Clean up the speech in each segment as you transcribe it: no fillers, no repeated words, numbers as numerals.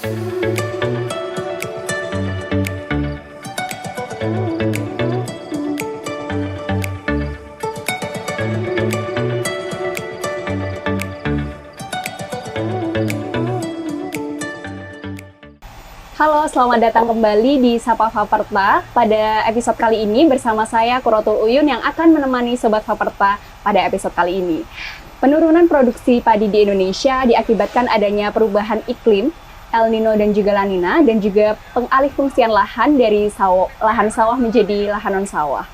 Halo, selamat datang kembali di Sapa Faperta. Pada episode kali ini bersama saya Kurotul Uyun yang akan menemani Sobat Faperta pada episode kali ini. Penurunan produksi padi di Indonesia diakibatkan adanya perubahan iklim, El Nino dan juga La Nina, dan juga pengalihfungsian lahan dari lahan sawah menjadi lahan non-sawah.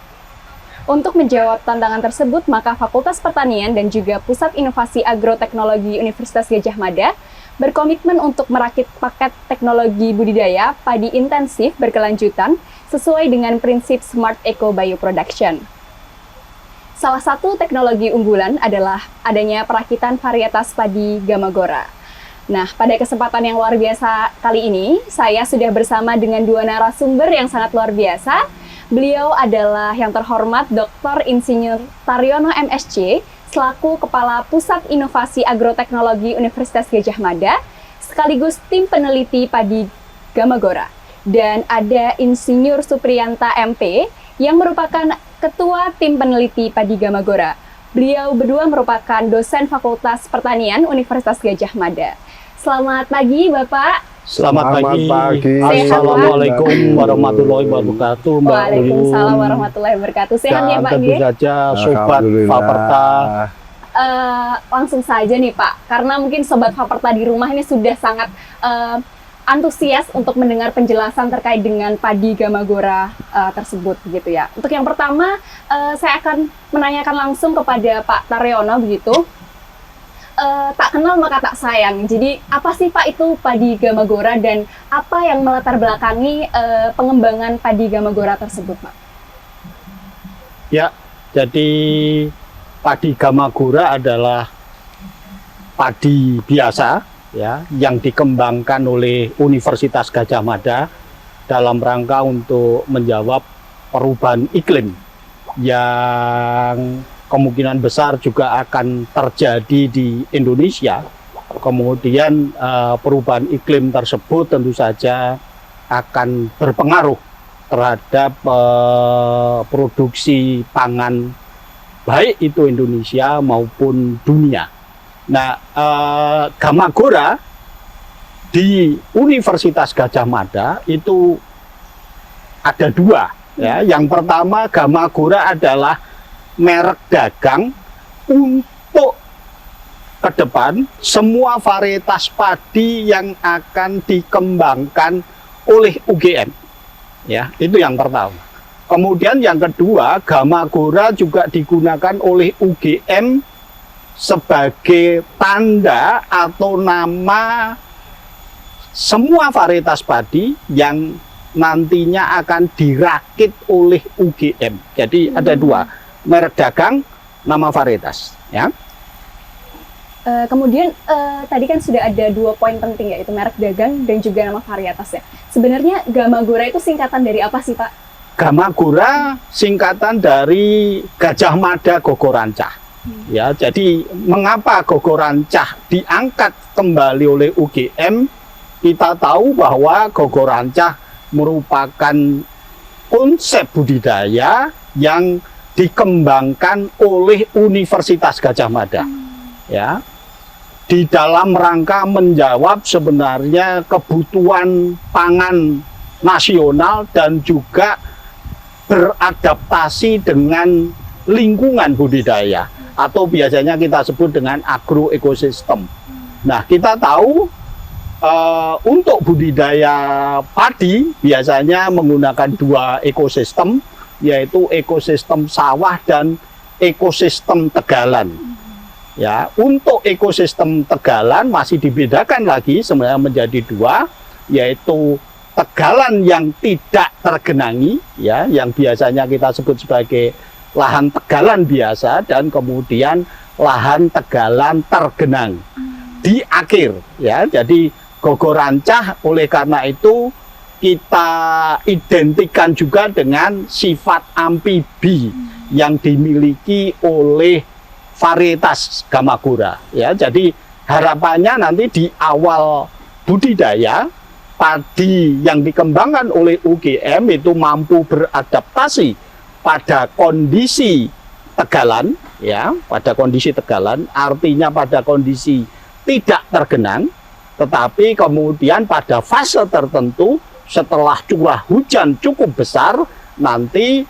Untuk menjawab tantangan tersebut, maka Fakultas Pertanian dan juga Pusat Inovasi Agroteknologi Universitas Gadjah Mada berkomitmen untuk merakit paket teknologi budidaya padi intensif berkelanjutan sesuai dengan prinsip Smart Eco Bioproduction. Salah satu teknologi unggulan adalah adanya perakitan varietas padi Gamagora. Nah, pada kesempatan yang luar biasa kali ini, saya sudah bersama dengan dua narasumber yang sangat luar biasa. Beliau adalah yang terhormat Dr. Insinyur Taryono MSc, selaku Kepala Pusat Inovasi Agroteknologi Universitas Gadjah Mada, sekaligus tim peneliti padi Gamagora. Dan ada Insinyur Supriyanta MP, yang merupakan Ketua Tim Peneliti Padi Gamagora. Beliau berdua merupakan dosen Fakultas Pertanian Universitas Gadjah Mada. Selamat pagi, Bapak. Selamat pagi. Assalamualaikum warahmatullahi wabarakatuh, Mbak. Waalaikumsalam warahmatullahi wabarakatuh. Sehat ya, Pak? Tentu saja, Sobat Faperta. Langsung saja nih, Pak, karena mungkin Sobat Faperta di rumah ini sudah sangat antusias untuk mendengar penjelasan terkait dengan padi Gamagora tersebut, begitu ya. Untuk yang pertama, saya akan menanyakan langsung kepada Pak Taryono, begitu. Tak kenal maka tak sayang. Jadi apa sih Pak itu padi Gamagora dan apa yang melatar belakangi pengembangan padi Gamagora tersebut, Pak? Ya, jadi padi Gamagora adalah padi biasa ya yang dikembangkan oleh Universitas Gadjah Mada dalam rangka untuk menjawab perubahan iklim yang kemungkinan besar juga akan terjadi di Indonesia. Kemudian perubahan iklim tersebut tentu saja akan berpengaruh terhadap produksi pangan baik itu Indonesia maupun dunia. Nah, Gamagora di Universitas Gadjah Mada itu ada dua. Ya. Yang pertama, Gamagora adalah merek dagang untuk ke depan semua varietas padi yang akan dikembangkan oleh UGM. Ya, itu yang pertama. Kemudian yang kedua, Gamagora juga digunakan oleh UGM sebagai tanda atau nama semua varietas padi yang nantinya akan dirakit oleh UGM. Jadi ada dua, merek dagang, nama varietas, ya. Kemudian tadi kan sudah ada 2 poin penting, yaitu merek dagang dan juga nama varietas ya. Sebenarnya Gamagora itu singkatan dari apa sih, Pak? Gamagora singkatan dari Gadjah Mada Gogorancah. Ya, jadi mengapa Gogorancah diangkat kembali oleh UGM? Kita tahu bahwa Gogorancah merupakan konsep budidaya yang dikembangkan oleh Universitas Gadjah Mada, ya, di dalam rangka menjawab sebenarnya kebutuhan pangan nasional dan juga beradaptasi dengan lingkungan budidaya atau biasanya kita sebut dengan agroekosistem. Nah, kita tahu untuk budidaya padi biasanya menggunakan 2 ekosistem, yaitu ekosistem sawah dan ekosistem tegalan. Ya, untuk ekosistem tegalan masih dibedakan lagi sebenarnya menjadi 2, yaitu tegalan yang tidak tergenangi, ya, yang biasanya kita sebut sebagai lahan tegalan biasa, dan kemudian lahan tegalan tergenang di akhir, ya. Jadi Gogorancah oleh karena itu kita identikan juga dengan sifat amfibi yang dimiliki oleh varietas Gamagora. Ya, jadi harapannya nanti di awal budidaya padi yang dikembangkan oleh UGM itu mampu beradaptasi pada kondisi tegalan, ya, pada kondisi tegalan, artinya pada kondisi tidak tergenang, tetapi kemudian pada fase tertentu setelah curah hujan cukup besar, nanti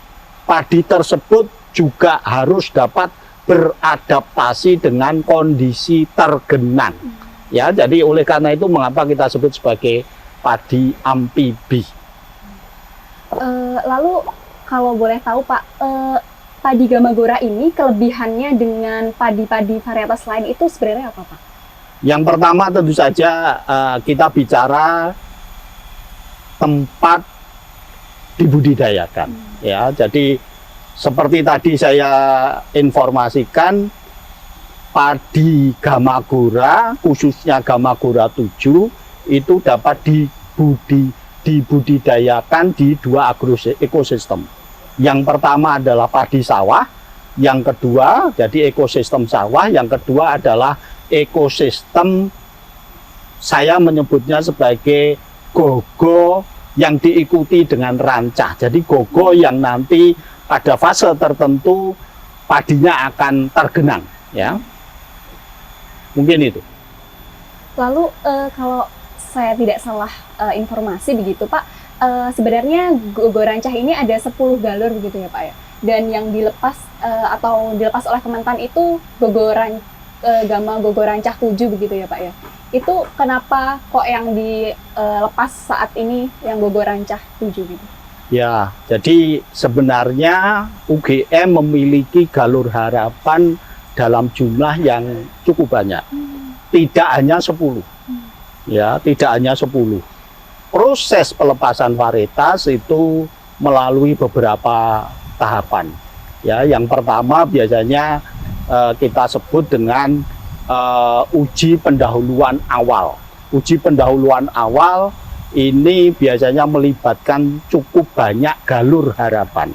padi tersebut juga harus dapat beradaptasi dengan kondisi tergenang. Ya, jadi oleh karena itu mengapa kita sebut sebagai padi amfibi. Lalu kalau boleh tahu Pak, padi Gamagora ini kelebihannya dengan padi-padi varietas lain itu sebenarnya apa Pak? Yang pertama tentu saja kita bicara tempat dibudidayakan. Ya, jadi seperti tadi saya informasikan, padi Gamagora, khususnya Gamagora 7, itu dapat dibudidayakan di dua ekosistem. Yang pertama adalah padi sawah, yang kedua jadi ekosistem sawah, yang kedua adalah ekosistem, saya menyebutnya sebagai gogo yang diikuti dengan rancah. Jadi gogo yang nanti pada fase tertentu padinya akan tergenang, ya. Mungkin itu. Lalu kalau saya tidak salah informasi begitu Pak, sebenarnya gogo rancah ini ada 10 galur begitu ya Pak ya. Dan yang dilepas atau dilepas oleh Kementan itu Gama gogo rancah 7 begitu ya Pak ya. Itu kenapa kok yang dilepas saat ini yang gogo rancah 7 gitu? Ya, jadi sebenarnya UGM memiliki galur harapan dalam jumlah yang cukup banyak. Tidak hanya 10. Ya, tidak hanya 10. Proses pelepasan varietas itu melalui beberapa tahapan. Ya, yang pertama biasanya kita sebut dengan uji pendahuluan awal. Uji pendahuluan awal ini biasanya melibatkan cukup banyak galur harapan.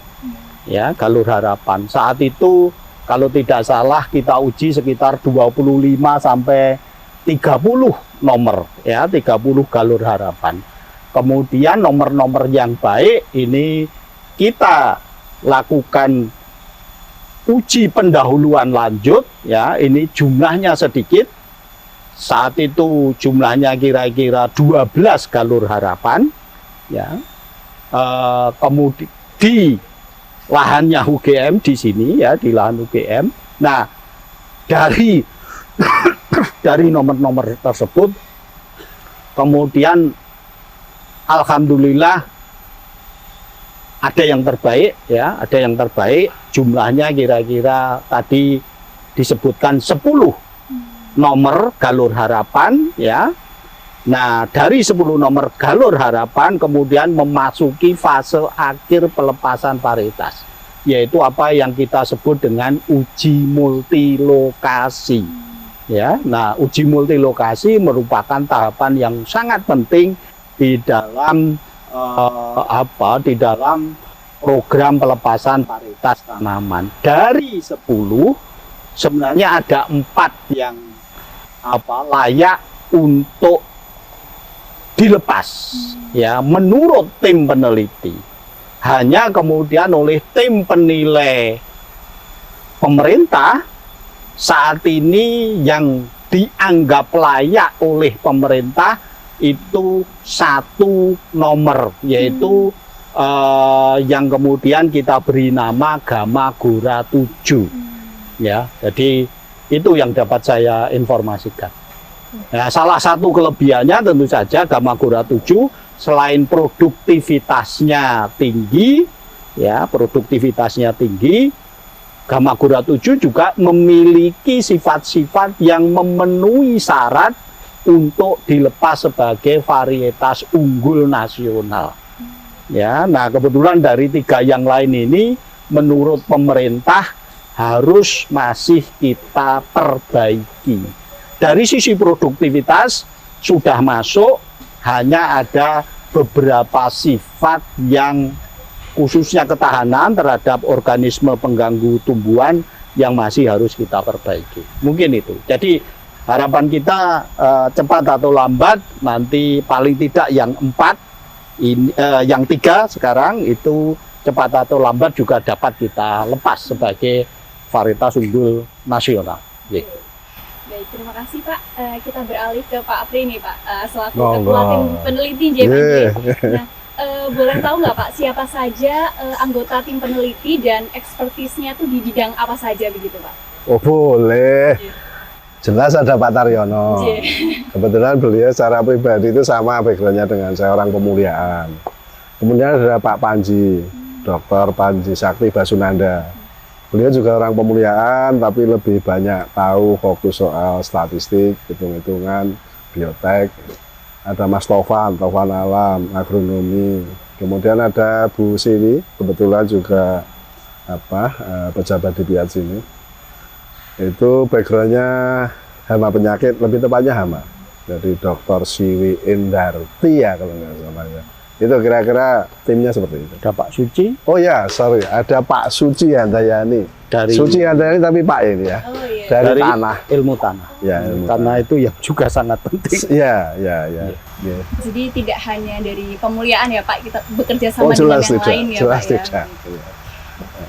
Ya, galur harapan. Saat itu kalau tidak salah kita uji sekitar 25 sampai 30 nomor, ya, 30 galur harapan. Kemudian nomor-nomor yang baik ini kita lakukan uji pendahuluan lanjut, ya, ini jumlahnya sedikit. Saat itu jumlahnya kira-kira 12 galur harapan, ya. Kemudian di lahannya UGM di sini, ya, di lahan UGM. Nah, dari nomor-nomor tersebut kemudian alhamdulillah ada yang terbaik, ya, ada yang terbaik. Jumlahnya kira-kira tadi disebutkan 10 nomor galur harapan, ya. Nah, dari 10 nomor galur harapan kemudian memasuki fase akhir pelepasan varietas, yaitu apa yang kita sebut dengan uji multilokasi. Ya, nah, uji multilokasi merupakan tahapan yang sangat penting di dalam di dalam program pelepasan varietas tanaman. Dari 10 sebenarnya ada 4 yang layak untuk dilepas, ya, menurut tim peneliti. Hanya kemudian oleh tim penilai pemerintah saat ini yang dianggap layak oleh pemerintah itu 1 nomor, yaitu yang kemudian kita beri nama Gamagora 7. Ya, jadi itu yang dapat saya informasikan. Nah, salah satu kelebihannya tentu saja Gamagora 7 selain produktivitasnya tinggi, ya, produktivitasnya tinggi, Gamagora 7 juga memiliki sifat-sifat yang memenuhi syarat untuk dilepas sebagai varietas unggul nasional. Ya, nah kebetulan dari 3 yang lain ini menurut pemerintah harus masih kita perbaiki. Dari sisi produktivitas sudah masuk, hanya ada beberapa sifat yang khususnya ketahanan terhadap organisme pengganggu tumbuhan yang masih harus kita perbaiki. Mungkin itu. Jadi harapan kita cepat atau lambat nanti paling tidak yang 4 ini, yang 3 sekarang itu cepat atau lambat juga dapat kita lepas sebagai varietas unggul nasional. Baik, terima kasih Pak. Kita beralih ke Pak Apri nih Pak, selaku Monggo. Ketua Tim Peneliti JPJ. Nah, boleh tahu nggak Pak, siapa saja anggota tim peneliti dan ekspertisnya tuh di bidang apa saja begitu Pak? Oh boleh. Jelas ada Pak Taryono. Iya. Kebetulan beliau secara pribadi itu sama backgroundnya dengan saya, orang pemuliaan. Kemudian ada Pak Panji, Dr. Panji Sakti Basunanda. Beliau juga orang pemuliaan, tapi lebih banyak tahu fokus soal statistik, hitung-hitungan, biotek. Ada Mas Tovan Alam, agronomi. Kemudian ada Bu Sini, kebetulan juga pejabat di Piat sini. Itu backgroundnya hama penyakit, lebih tepatnya hama. Jadi Dr. Siwi Indarti ya kalau nggak salah ya. Itu kira-kira timnya seperti itu. Ada Pak Suci Oh ya, sorry, ada Pak Suci Handayani. dari Suci Handayani tapi Pak ini ya. Oh iya. Dari tanah. ilmu tanah. Ya, ilmu Karena itu yang juga sangat penting. Ya. Jadi tidak hanya dari pemuliaan ya Pak, kita bekerja sama Oh dengan jelas yang tidak, lain ya jelas Pak ya. tidak.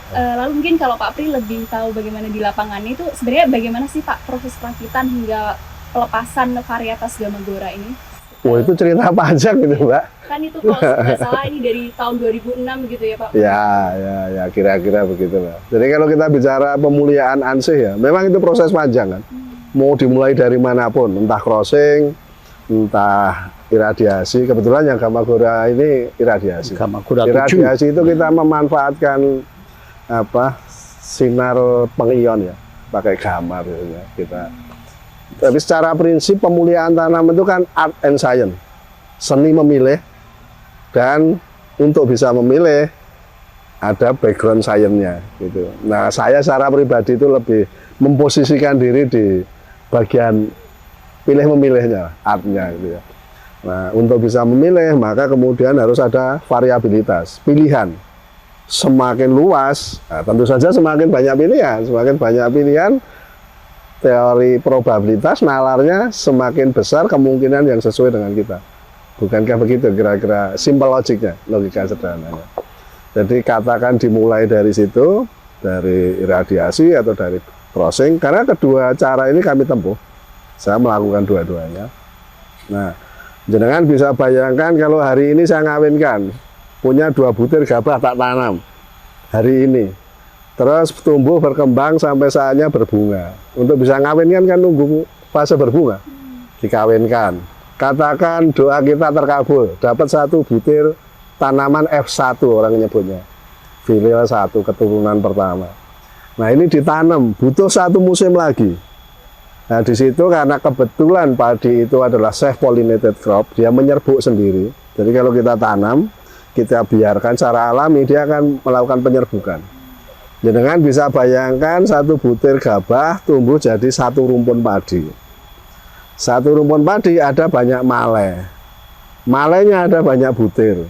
Lalu mungkin kalau Pak Apri lebih tahu bagaimana di lapangan itu sebenarnya bagaimana sih Pak proses perakitan hingga pelepasan varietas Gamagora ini? Oh itu cerita panjang gitu Mbak. Kan itu kalau nggak salah ini dari tahun 2006 gitu ya Pak? Ya kira-kira begitu lah. Jadi kalau kita bicara pemuliaan ansih ya, memang itu proses panjang kan. Mau dimulai dari manapun, entah crossing, entah iradiasi. Kebetulan yang Gamagora ini iradiasi. Gamagora 7. Iradiasi itu kita memanfaatkan sinar pengion ya, pakai gamma biasanya kita. Tapi secara prinsip pemuliaan tanaman itu kan art and science, seni memilih, dan untuk bisa memilih ada background science-nya gitu. Nah saya secara pribadi itu lebih memposisikan diri di bagian pilih memilihnya, artnya gitu ya. Nah untuk bisa memilih maka kemudian harus ada variabilitas, pilihan. Semakin luas, nah, tentu saja semakin banyak pilihan, teori probabilitas nalarnya semakin besar kemungkinan yang sesuai dengan kita. Bukankah begitu kira-kira simple logiknya, logika sederhananya. Jadi katakan dimulai dari situ, dari iradiasi atau dari crossing, karena kedua cara ini kami tempuh. Saya melakukan dua-duanya. Nah, jenengan bisa bayangkan kalau hari ini saya ngawinkan, punya 2 butir gabah tak tanam hari ini. Terus tumbuh berkembang sampai saatnya berbunga. Untuk bisa ngawinkan kan nunggu fase berbunga. Dikawinkan. Katakan doa kita terkabul, dapat 1 butir tanaman F1 orang nyebutnya. Filial 1 keturunan pertama. Nah, ini ditanam, butuh 1 musim lagi. Nah, di situ karena kebetulan padi itu adalah self pollinated crop, dia menyerbuk sendiri. Jadi kalau kita tanam, kita biarkan secara alami, dia akan melakukan penyerbukan. Jenengan bisa bayangkan 1 butir gabah tumbuh jadi 1 rumpun padi. 1 rumpun padi ada banyak male. Malenya ada banyak butir.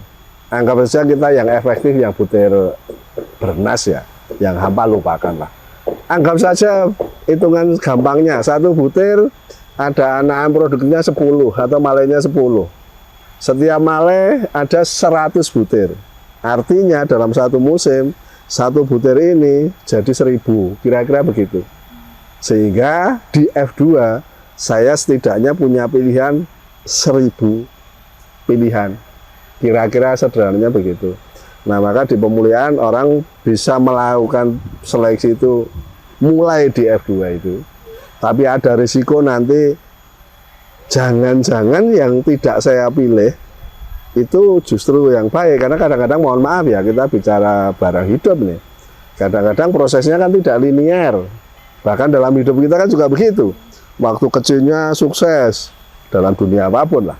Anggap saja kita yang efektif yang butir bernas ya, yang hampa lupakan lah. Anggap saja hitungan gampangnya 1 butir ada anakan produknya 10 atau malenya 10. Setiap male ada 100 butir. Artinya dalam 1 musim 1 butir ini jadi 1000, kira-kira begitu. Sehingga di F2 saya setidaknya punya pilihan 1000 pilihan. Kira-kira sederhananya begitu. Nah maka di pemuliaan orang bisa melakukan seleksi itu mulai di F2 itu. Tapi ada risiko nanti jangan-jangan yang tidak saya pilih itu justru yang baik, karena kadang-kadang mohon maaf ya, kita bicara barang hidup nih, kadang-kadang prosesnya kan tidak linier. Bahkan dalam hidup kita kan juga begitu, waktu kecilnya sukses dalam dunia apapun lah,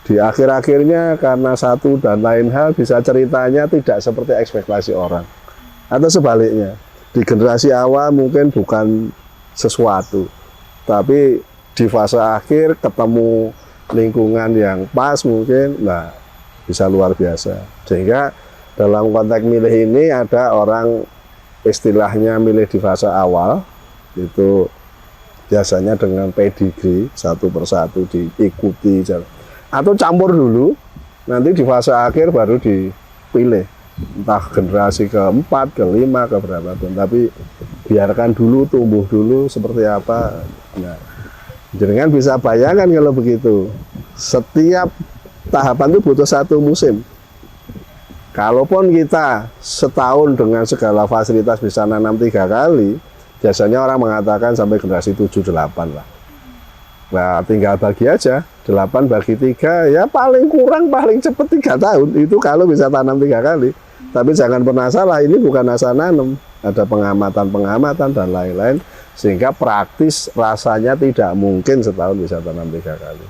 di akhir-akhirnya karena satu dan lain hal bisa ceritanya tidak seperti ekspektasi orang, atau sebaliknya di generasi awal mungkin bukan sesuatu, tapi di fase akhir ketemu lingkungan yang pas mungkin, nah bisa luar biasa. Sehingga dalam konteks milih ini ada orang istilahnya milih di fase awal, itu biasanya dengan pedigree satu persatu diikuti atau campur dulu, nanti di fase akhir baru dipilih entah generasi keempat, kelima, keberapa pun, tapi biarkan dulu tumbuh dulu seperti apa. Nah, jenengan bisa bayangkan kalau begitu, setiap tahapan itu butuh satu musim. Kalaupun kita setahun dengan segala fasilitas bisa nanam 3 kali, biasanya orang mengatakan sampai generasi 7-8 lah. Nah, tinggal bagi aja, 8 bagi 3, ya paling kurang paling cepat 3 tahun. Itu kalau bisa tanam 3 kali. Tapi jangan pernah salah, ini bukan asal nanam. Ada pengamatan-pengamatan dan lain-lain. Sehingga praktis rasanya tidak mungkin setahun bisa tanam 3 kali.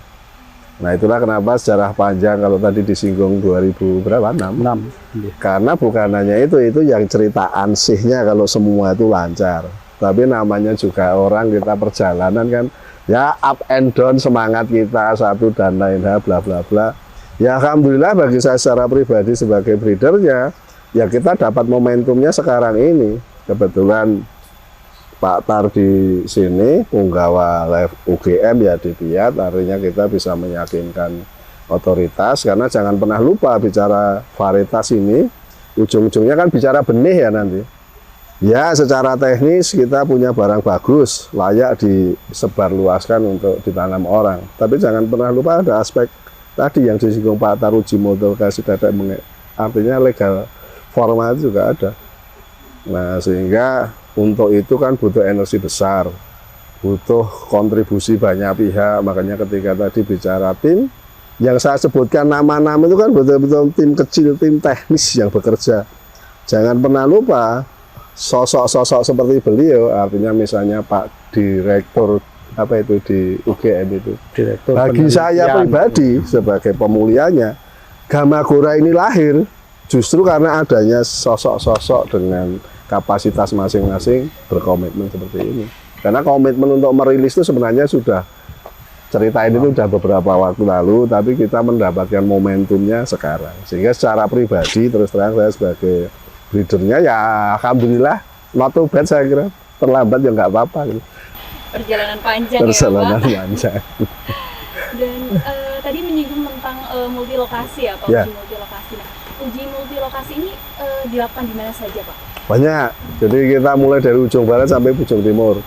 Nah, itulah kenapa sejarah panjang kalau tadi disinggung 2000 berapa? 6. Karena bukan hanya itu yang cerita ansihnya kalau semua itu lancar. Tapi namanya juga orang, kita perjalanan kan, ya up and down semangat kita satu dan lain hal bla bla bla. Ya alhamdulillah bagi saya secara pribadi sebagai breedernya, ya kita dapat momentumnya sekarang ini. Kebetulan Pak Tar di sini, punggawa UGM ya di Biat, artinya kita bisa meyakinkan otoritas, karena jangan pernah lupa bicara varietas ini, ujung-ujungnya kan bicara benih ya nanti. Ya secara teknis kita punya barang bagus, layak disebarluaskan untuk ditanam orang. Tapi jangan pernah lupa ada aspek tadi yang disinggung Pak Tar, uji multiplikasi dadek mengek, artinya legal formal juga ada. Nah sehingga untuk itu kan butuh energi besar, butuh kontribusi banyak pihak. Makanya ketika tadi bicara tim, yang saya sebutkan nama-nama itu kan betul-betul tim kecil, tim teknis yang bekerja. Jangan pernah lupa sosok-sosok seperti beliau, artinya misalnya Pak Direktur apa itu di UGM itu. Direktur bagi saya pribadi sebagai pemulianya, Gamagora ini lahir justru karena adanya sosok-sosok dengan kapasitas masing-masing berkomitmen seperti ini. Karena komitmen untuk merilis itu sebenarnya sudah, cerita ini sudah beberapa waktu lalu, tapi kita mendapatkan momentumnya sekarang. Sehingga secara pribadi terus terang saya sebagai breedernya ya alhamdulillah not too bad, saya kira terlambat ya nggak apa-apa gitu. Perjalanan panjang Perjalanan ya Pak. panjang. Dan tadi menyinggung tentang multi lokasi ya Pak, Ya. uji multi lokasi. Nah, uji multi lokasi ini dilakukan di mana saja Pak? Banyak, jadi kita mulai dari ujung barat sampai ujung timur.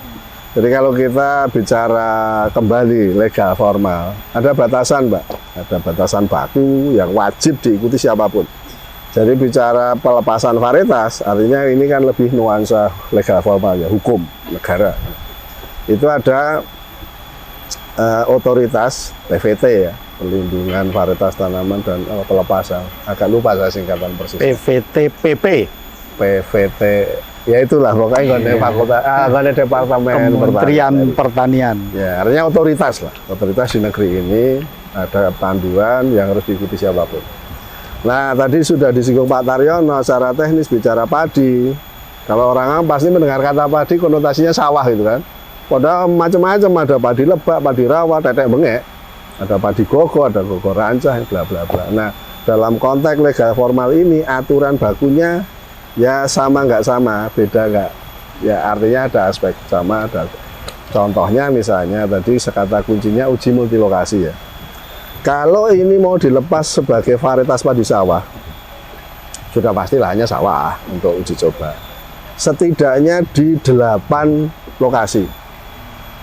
Jadi kalau kita bicara kembali legal formal, ada batasan Mbak, ada batasan baku yang wajib diikuti siapapun. Jadi bicara pelepasan varietas, artinya ini kan lebih nuansa legal formal ya, hukum negara. Itu ada otoritas PVT ya, Pelindungan Varietas Tanaman dan Pelepasan. Agak lupa saya singkatan persis. PVTPP. PVT, ya itulah pokoknya fakultas, departemen Kementerian Pertanian. Ya, artinya otoritas lah, otoritas di negeri ini ada panduan yang harus diikuti siapapun. Nah, tadi sudah disinggung Pak Taryono secara teknis bicara padi. Kalau orang pasti mendengar kata padi konotasinya sawah gitu kan. Padahal macam-macam, ada padi lebak, padi rawa, tetek bengek, ada padi gogo, ada gogo rancah, bla bla bla. Nah, dalam konteks legal formal ini aturan bakunya ya sama nggak sama, beda nggak? Ya artinya ada aspek sama, ada. Contohnya misalnya tadi kata kuncinya uji multilokasi ya. Kalau ini mau dilepas sebagai varietas padi sawah, sudah pasti lahannya sawah untuk uji coba. Setidaknya di 8 lokasi.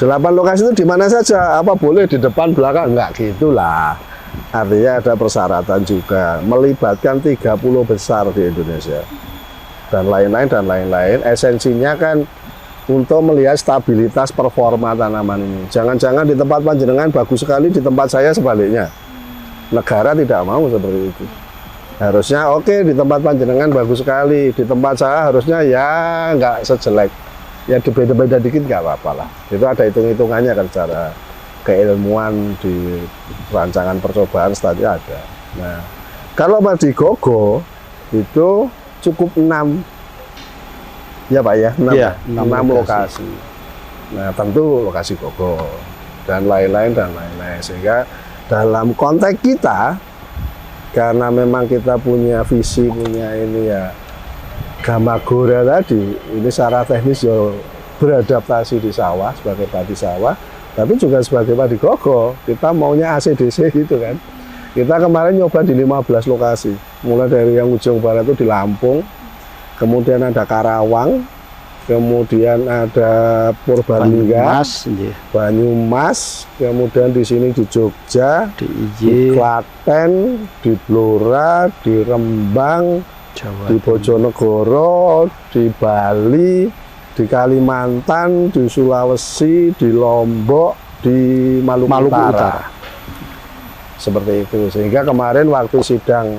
8 lokasi itu di mana saja? Apa boleh di depan belakang? Enggak gitulah. Artinya ada persyaratan juga, melibatkan 30 besar di Indonesia. Dan lain-lain. Esensinya kan untuk melihat stabilitas performa tanaman ini. Jangan-jangan di tempat panjenengan bagus sekali, di tempat saya sebaliknya. Negara tidak mau seperti itu. Harusnya oke, di tempat panjenengan bagus sekali, di tempat saya harusnya ya nggak sejelek. Ya beda-beda dikit nggak apa-apa lah. Itu ada hitung-hitungannya kan secara keilmuan di rancangan percobaan tadi ada. Nah, kalau padi gogo itu cukup 6 ya Pak ya, 6, ya, 6 lokasi. Nah tentu lokasi gogo dan lain-lain sehingga dalam konteks kita, karena memang kita punya visi, punya ini ya Gamagora tadi, ini secara teknis ya beradaptasi di sawah sebagai padi sawah, tapi juga sebagai padi gogo. Kita maunya ACDC gitu kan. Kita kemarin nyoba di 15 lokasi, mulai dari yang ujung barat itu di Lampung, kemudian ada Karawang, kemudian ada Purbalingga, Banyumas, kemudian di sini di Jogja, di Klaten, di Blora, di Rembang, di Bojonegoro, di Bali, di Kalimantan, di Sulawesi, di Lombok, di Maluku Utara. Seperti itu, sehingga kemarin waktu sidang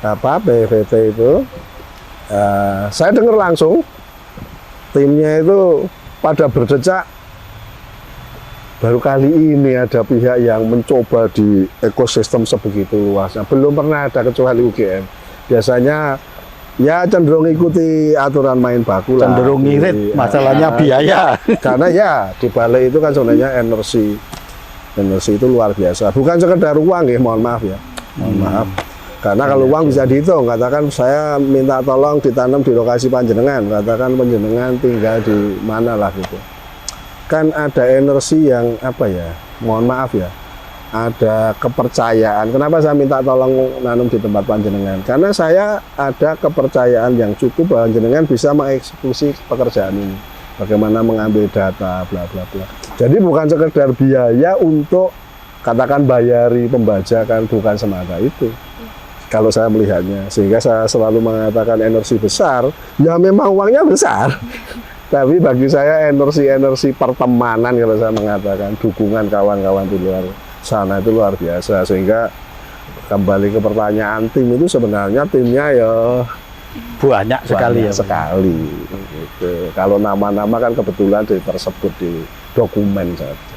PVT itu saya dengar langsung timnya itu pada berdecak, baru kali ini ada pihak yang mencoba di ekosistem sebegitu luasnya, belum pernah ada kecuali UGM. Biasanya ya cenderung ikuti aturan main baku lah, cenderung ngirit, masalahnya biaya. Karena ya di balik itu kan sebenarnya energi itu luar biasa, bukan sekedar uang ya, mohon maaf ya, mohon maaf. Karena kalau uang bisa dihitung, katakan saya minta tolong ditanam di lokasi panjenengan, katakan panjenengan tinggal di mana lah gitu. Kan ada energi yang apa ya, mohon maaf ya, ada kepercayaan. Kenapa saya minta tolong nanam di tempat panjenengan? Karena saya ada kepercayaan yang cukup bahwa panjenengan bisa mengeksekusi pekerjaan ini. Bagaimana mengambil data, bla bla bla. Jadi bukan sekedar biaya untuk katakan bayari pembajakan, bukan semata itu. Kalau saya melihatnya, sehingga saya selalu mengatakan energi besar, ya memang uangnya besar. Tapi bagi saya energi pertemanan, kalau saya mengatakan dukungan kawan-kawan di luar sana itu luar biasa. Sehingga kembali ke pertanyaan tim itu, sebenarnya timnya ya banyak sekali. Gitu. Kalau nama-nama kan kebetulan tersebut di dokumen saja.